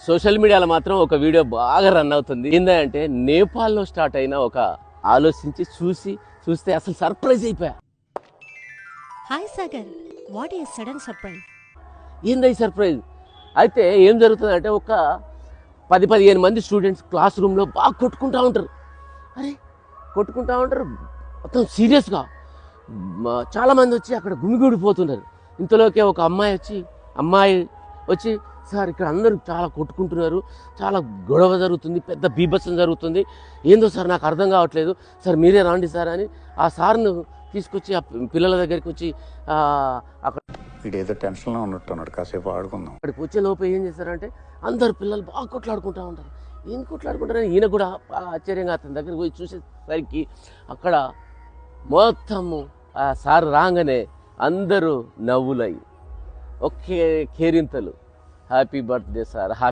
Social మీడియాలో మాత్రం ఒక వీడియో బాగా రన్ అవుతుంది. ఏంటంటే నేపాల్లో స్టార్ట్ అయిన ఒక ఆలోచించి చూస్తే అసలు సర్ప్రైజ్ అయిపోయా. Hi Sagar, what is sudden surprise? ఏంది ఈ సర్ప్రైజ్? అయితే ఏం జరుగుతుందంటే ఒక 10-15 మంది స్టూడెంట్స్ క్లాస్ రూమ్లో బాగా కొట్టుకుంటూ ఉంటారు. మొత్తం సీరియస్గా చాలామంది వచ్చి అక్కడ గుమిగూడిపోతున్నారు. ఇంతలోకే ఒక అమ్మాయి వచ్చి సార్ ఇక్కడ అందరూ చాలా కొట్టుకుంటున్నారు, చాలా గొడవ జరుగుతుంది, పెద్ద బీభత్సం జరుగుతుంది, ఏందో సార్ నాకు అర్థం కావట్లేదు, సార్ మీరే రండి సార్ అని ఆ సార్ను తీసుకొచ్చి ఆ పిల్లల దగ్గరికి వచ్చి అక్కడ ఏదో టెన్షన్లో ఉన్నట్టున్నాడు, కాసేపు ఆడుకుందాం. అక్కడికి వచ్చే లోపు ఏం చేస్తారంటే అందరు పిల్లలు బాగా కొట్లాడుకుంటూ ఉంటారు. ఏం కొట్లాడుకుంటారని ఈయన కూడా బాగా ఆశ్చర్యంగా అతని దగ్గరికి పోయి చూసేసరికి అక్కడ మొత్తము ఆ సార్ రాగానే అందరూ నవ్వులై ఒకే కేరింతలు, హ్యాపీ బర్త్డే సార్,